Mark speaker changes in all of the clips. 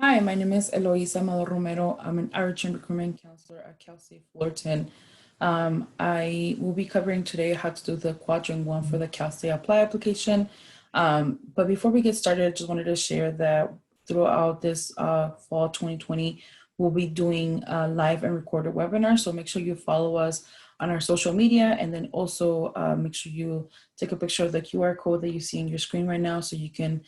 Speaker 1: Hi, my name is Eloisa Malo Romero. I'm an Urgent Recruitment Counselor at Cal State Fullerton. I will be covering today how to do the Quadrant 1 for the Cal State Apply application. But before we get started, I just wanted to share that throughout this fall 2020, we'll be doing live and recorded webinars. So make sure you follow us on our social media, and then also make sure you take a picture of the QR code that you see on your screen right now so you can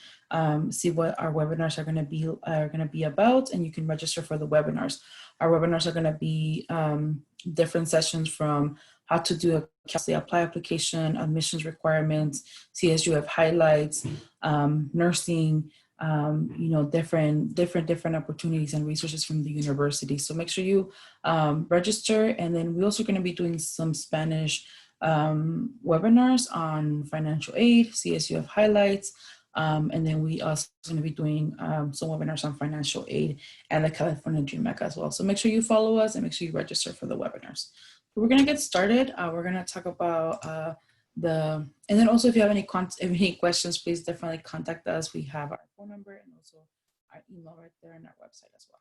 Speaker 1: see what our webinars are going to be about, and you can register for the webinars. Our webinars are going to be different sessions from how to do a Cal State Apply application, admissions requirements, CSUF highlights, nursing, different opportunities and resources from the university. So make sure you register, and then we're also going to be doing some Spanish webinars on financial aid, CSUF highlights, and then we also going to be doing some webinars on financial aid and the California Dream Act as well. So make sure you follow us and make sure you register for the webinars. So we're going to get started. We're going to talk about and then also if you have any questions, please definitely contact us. We have our phone number and also our email right there on our website as well.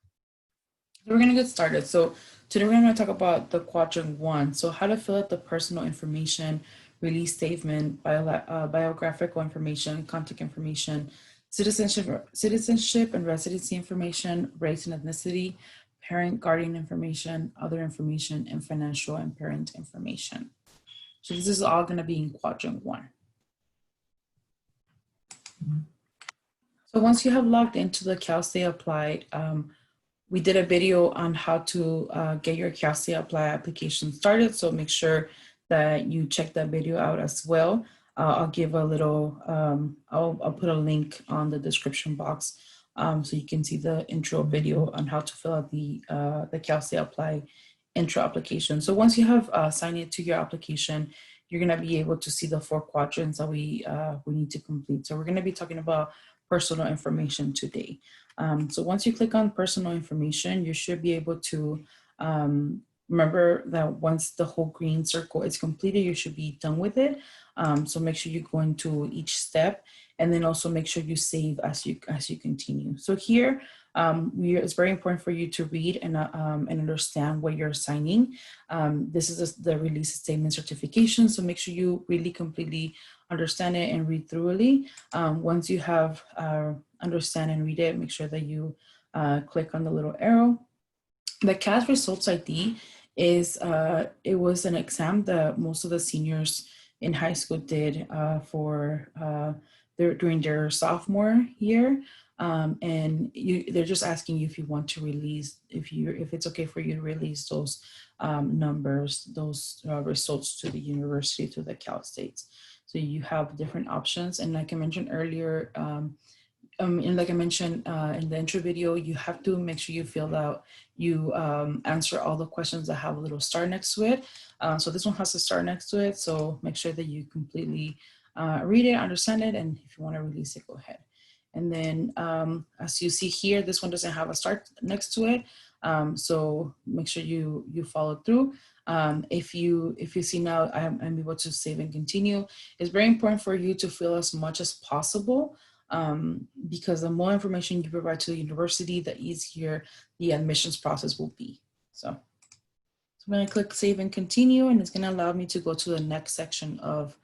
Speaker 1: So we're going to get started. So today we're going to talk about the Quadrant 1. So how to fill out the personal information, release statement, biographical information, contact information, citizenship and residency information, race and ethnicity, parent guardian information, other information, and financial and parent information. So this is all going to be in Quadrant 1. So once you have logged into the Cal State Apply, we did a video on how to get your Cal State Apply application started. So make sure that you check that video out as well. I'll give a little, I'll put a link on the description box so you can see the intro video on how to fill out the Cal State Apply intro application. So once you have signed into your application, you're gonna be able to see the 4 quadrants that we need to complete. So we're gonna be talking about personal information today. So once you click on personal information, you should be able to remember that once the whole green circle is completed, you should be done with it. So make sure you go into each step, and then also make sure you save as you continue. So here, it's very important for you to read and understand what you're signing. This is the release statement certification. So make sure you really completely understand it and read thoroughly. Once you have understand and read it, make sure that you click on the little arrow. The CAS results ID is, it was an exam that most of the seniors in high school did during their sophomore year. And they're just asking you if you want to release, if it's okay for you to release those numbers, those results to the university, to the Cal States. So you have different options. And like I mentioned earlier, and like I mentioned in the intro video, you have to make sure you fill out, you answer all the questions that have a little star next to it. So this one has a star next to it. So make sure that you completely read it, understand it, and if you want to release it, go ahead. And then as you see here, this one doesn't have a star next to it. So make sure you follow through. If you see now, I'm able to save and continue. It's very important for you to fill as much as possible. Because the more information you provide to the university, the easier the admissions process will be. So I'm going to click save and continue, and it's going to allow me to go to the next section of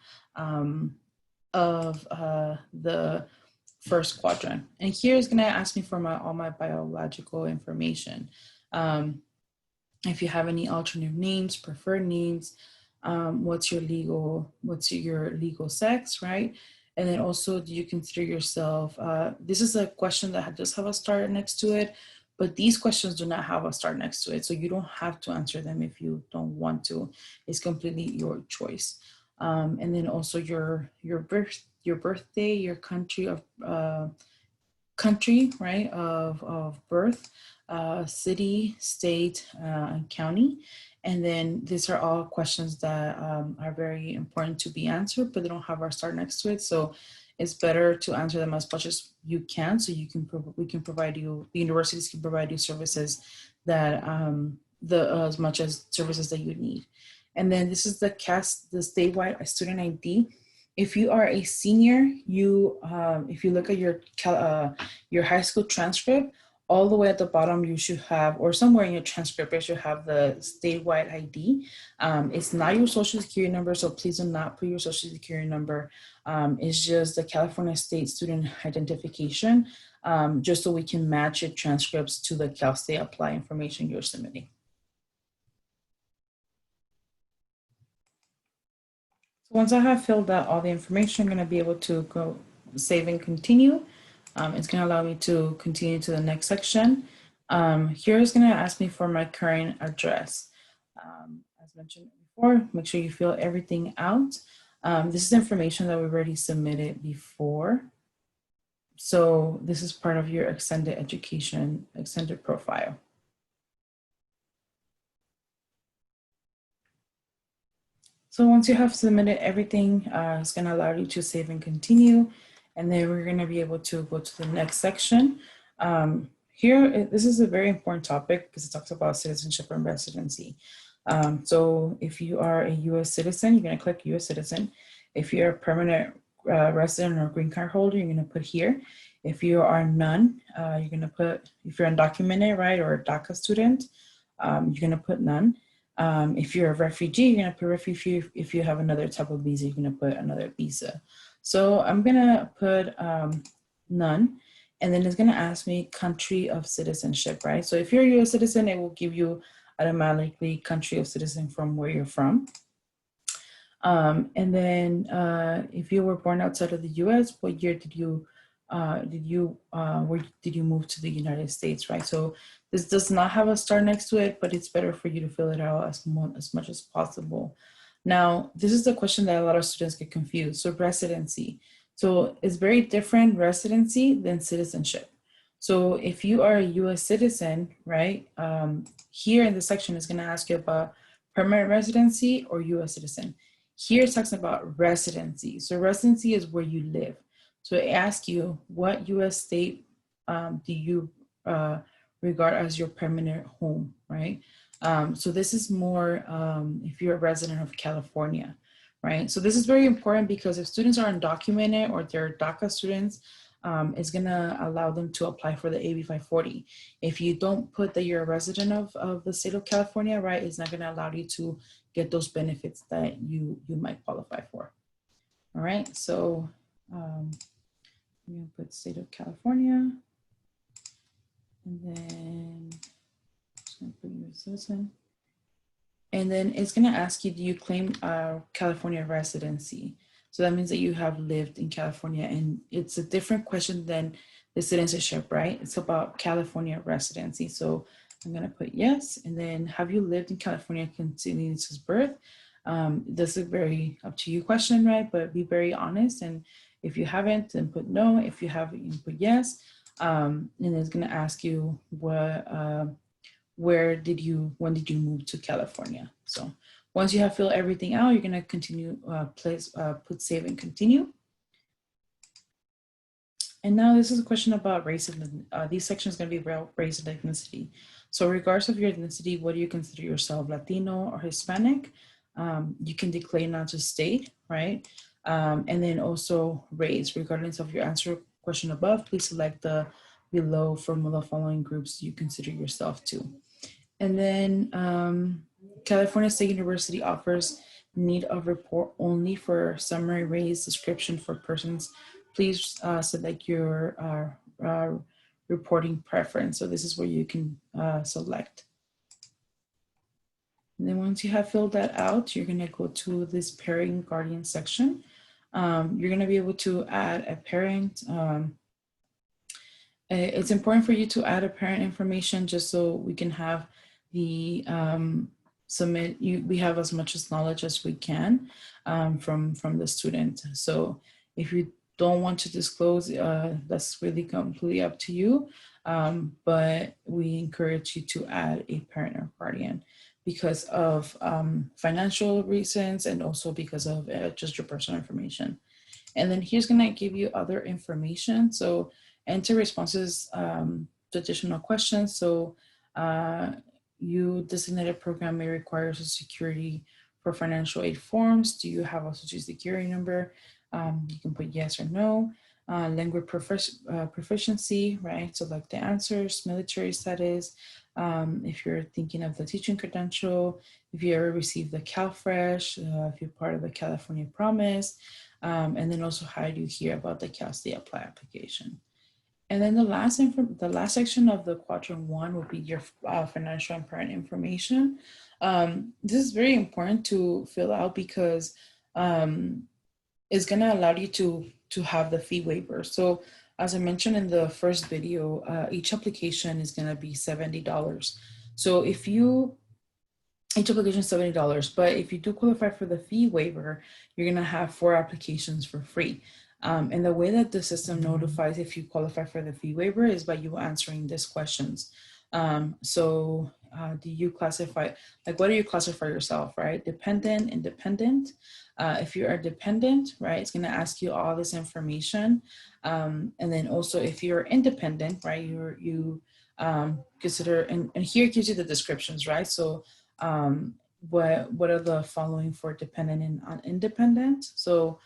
Speaker 1: the first quadrant. And here is going to ask me for all my biological information. If you have any alternate names, preferred names, what's your legal sex, right? And then also, do you consider yourself, this is a question that does have a star next to it, but these questions do not have a star next to it. So you don't have to answer them if you don't want to. It's completely your choice. And then also your birthday, your country of right, of birth, city, state, and county. And then these are all questions that are very important to be answered, but they don't have our star next to it. So it's better to answer them as much as you can, so we can provide you, the universities can provide you services that as much as services that you need. And then this is the statewide student ID. If you are a senior, if you look at your high school transcript, all the way at the bottom, you should have, or somewhere in your transcript, you should have the statewide ID. It's not your social security number, so please do not put your social security number. It's just the California State Student Identification, just so we can match your transcripts to the Cal State Apply information you're submitting. So once I have filled out all the information, I'm going to be able to go save and continue. It's going to allow me to continue to the next section. Here is going to ask me for my current address. As mentioned before, make sure you fill everything out. This is information that we've already submitted before. So this is part of your extended education, extended profile. So once you have submitted everything, it's going to allow you to save and continue. And then we're going to be able to go to the next section. Here, this is a very important topic because it talks about citizenship and residency. So if you are a U.S. citizen, you're going to click U.S. citizen. If you're a permanent resident or green card holder, you're going to put here. If you are none, you're going to put, if you're undocumented, right, or a DACA student, you're going to put none. If you're a refugee, you're going to put refugee. If you have another type of visa, you're going to put another visa. So I'm going to put none. And then it's going to ask me country of citizenship, right? So if you're a US citizen, it will give you automatically country of citizen from where you're from. And then if you were born outside of the US, what year did you where did you move to the United States, right? So this does not have a star next to it, but it's better for you to fill it out as much as possible. Now, this is the question that a lot of students get confused. So residency. So it's very different residency than citizenship. So if you are a US citizen, right, here in the section is gonna ask you about permanent residency or US citizen. Here it talks about residency. So residency is where you live. So it asks you, what US state do you regard as your permanent home, right? So this is more if you're a resident of California, right? So this is very important because if students are undocumented or they're DACA students, it's gonna allow them to apply for the AB 540. If you don't put that you're a resident of the state of California, right, it's not gonna allow you to get those benefits that you might qualify for. All right, so I'm gonna put state of California, and then I'm just gonna put US citizen. And then it's gonna ask you, do you claim California residency? So that means that you have lived in California, and it's a different question than the citizenship, right? It's about California residency. So I'm gonna put yes, and then have you lived in California since birth? This is a very up to you question, right? But be very honest, and if you haven't, then put no. If you have, you put yes. And it's gonna ask you what, when did you move to California? So once you have filled everything out, you're gonna continue, put save and continue. And now this is a question about race and these sections are gonna be about race and ethnicity. So regardless of your ethnicity, what do you consider yourself, Latino or Hispanic? You can declare not to state, right? And then also race, regardless of your answer question above, please select the below from the following groups you consider yourself to. And then California State University offers need of report only for summary race description for persons. Please select your reporting preference. So this is where you can select. And then once you have filled that out, you're gonna go to this parent guardian section. You're gonna be able to add a parent. It's important for you to add a parent information just so we can have the we have as much as knowledge as we can from the student. So if you don't want to disclose, that's really completely up to you. But we encourage you to add a parent or guardian because of financial reasons and also because of just your personal information. And then here's gonna give you other information. So enter responses to additional questions. So you designated program may require Social Security for financial aid forms. Do you have a Social Security number? You can put yes or no. language proficiency, right? So like the answers, military status, if you're thinking of the teaching credential, if you ever received the CalFresh, if you're part of the California Promise, and then also how do you hear about the Cal State Apply application. And then the last section of the quadrant 1 will be your financial and parent information. This is very important to fill out because it's going to allow you to have the fee waiver. So as I mentioned in the first video, each application is going to be $70. So if you each application is $70, but if you do qualify for the fee waiver, you're gonna have 4 applications for free. And the way that the system notifies if you qualify for the fee waiver is by you answering these questions. Do you classify, like what do you classify yourself, right? Dependent, independent. If you are dependent, right, it's gonna ask you all this information. And then also if you're independent, right, you consider, and here it gives you the descriptions, right? So what are the following for dependent and independent? So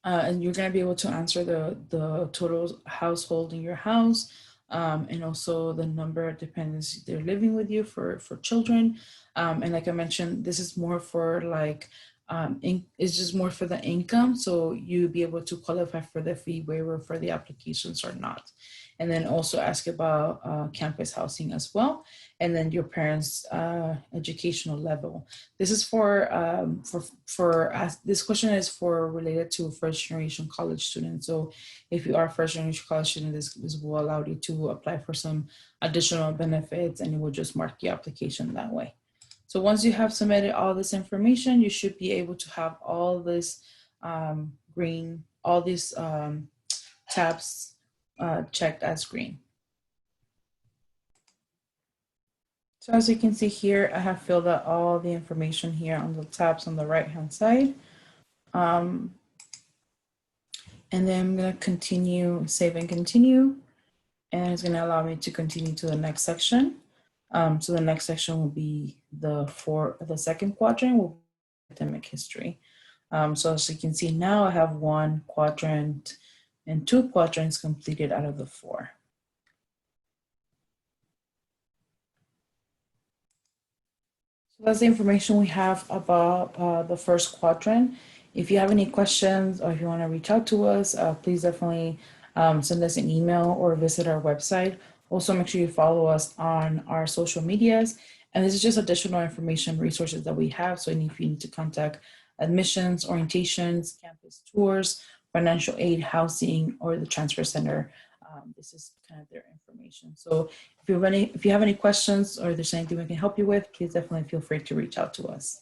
Speaker 1: and you're going to be able to answer the total household in your house, and also the number of dependents they're living with you for children. And like I mentioned, this is more for like it's just more for the income, so you'll be able to qualify for the fee waiver for the applications or not. And then also ask about campus housing as well, and then your parents' educational level. This is this question is for related to first generation college students. So if you are first generation college student, this will allow you to apply for some additional benefits, and it will just mark your application that way. So once you have submitted all this information, you should be able to have all this all these tabs checked as green. So as you can see here, I have filled out all the information here on the tabs on the right-hand side. And then I'm gonna continue, save and continue. And it's gonna allow me to continue to the next section. So the next section will be the second quadrant will be academic history. So as you can see now, I have 1 quadrant and 2 quadrants completed out of the 4. So that's the information we have about the first quadrant. If you have any questions or if you want to reach out to us, please definitely send us an email or visit our website. Also, make sure you follow us on our social medias. And this is just additional information, resources that we have. So if you need to contact admissions, orientations, campus tours, financial aid, housing, or the transfer center, this is kind of their information. So if you have any questions or there's anything we can help you with, please definitely feel free to reach out to us.